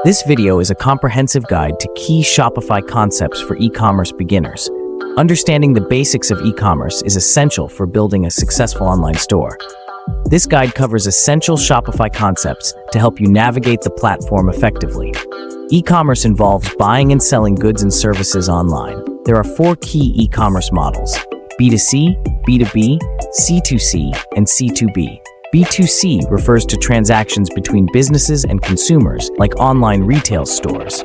This video is a comprehensive guide to key Shopify concepts for e-commerce beginners. Understanding the basics of e-commerce is essential for building a successful online store. This guide covers essential Shopify concepts to help you navigate the platform effectively. E-commerce involves buying and selling goods and services online. There are 4 key e-commerce models: B2C, B2B, C2C, and C2B. B2C refers to transactions between businesses and consumers, like online retail stores.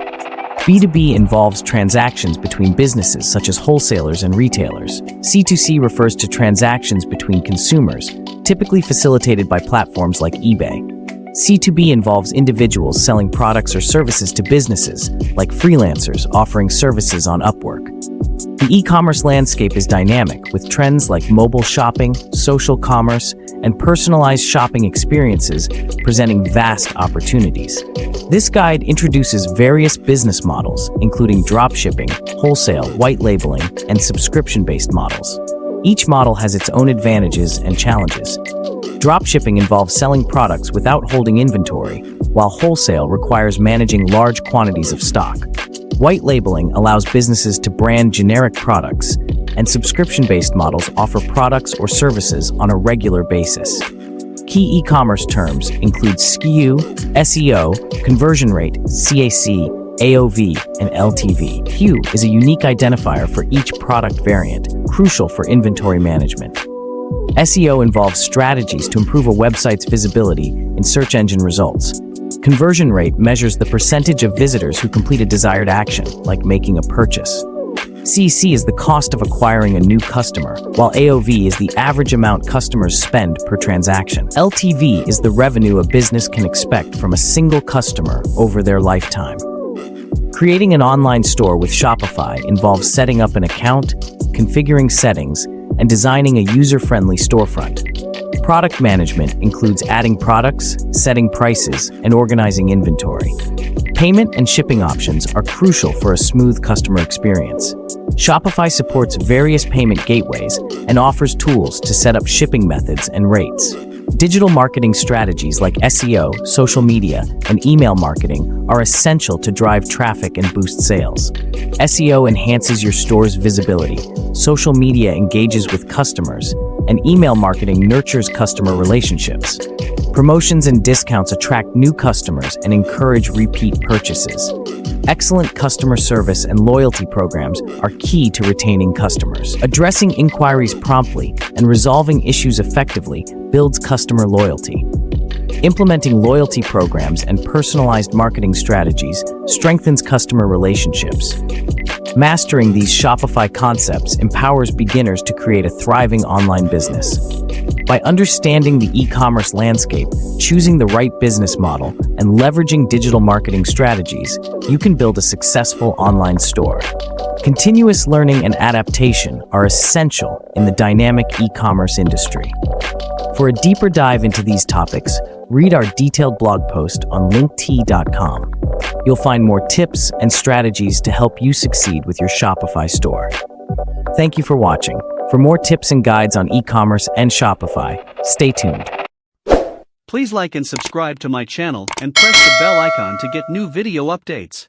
B2B involves transactions between businesses, such as wholesalers and retailers. C2C refers to transactions between consumers, typically facilitated by platforms like eBay. C2B involves individuals selling products or services to businesses, like freelancers offering services on Upwork. The e-commerce landscape is dynamic, with trends like mobile shopping, social commerce, and personalized shopping experiences presenting vast opportunities. This guide introduces various business models, including dropshipping, wholesale, white labeling, and subscription-based models. Each model has its own advantages and challenges. Dropshipping involves selling products without holding inventory, while wholesale requires managing large quantities of stock. White labeling allows businesses to brand generic products, and subscription-based models offer products or services on a regular basis. Key e-commerce terms include SKU, SEO, conversion rate, CAC, AOV, and LTV. SKU is a unique identifier for each product variant, crucial for inventory management. SEO involves strategies to improve a website's visibility in search engine results. Conversion rate measures the percentage of visitors who complete a desired action, like making a purchase. CAC is the cost of acquiring a new customer, while AOV is the average amount customers spend per transaction. LTV is the revenue a business can expect from a single customer over their lifetime. Creating an online store with Shopify involves setting up an account, configuring settings, and designing a user-friendly storefront. Product management includes adding products, setting prices, and organizing inventory. Payment and shipping options are crucial for a smooth customer experience. Shopify supports various payment gateways and offers tools to set up shipping methods and rates. Digital marketing strategies like SEO, social media, and email marketing are essential to drive traffic and boost sales. SEO enhances your store's visibility, social media engages with customers, and email marketing nurtures customer relationships. Promotions and discounts attract new customers and encourage repeat purchases. Excellent customer service and loyalty programs are key to retaining customers. Addressing inquiries promptly and resolving issues effectively builds customer loyalty. Implementing loyalty programs and personalized marketing strategies strengthens customer relationships. Mastering these Shopify concepts empowers beginners to create a thriving online business. By understanding the e-commerce landscape, choosing the right business model, and leveraging digital marketing strategies, you can build a successful online store. Continuous learning and adaptation are essential in the dynamic e-commerce industry. For a deeper dive into these topics, read our detailed blog post on linkt.com. You'll find more tips and strategies to help you succeed with your Shopify store. Thank you for watching. For more tips and guides on e-commerce and Shopify, stay tuned. Please like and subscribe to my channel and press the bell icon to get new video updates.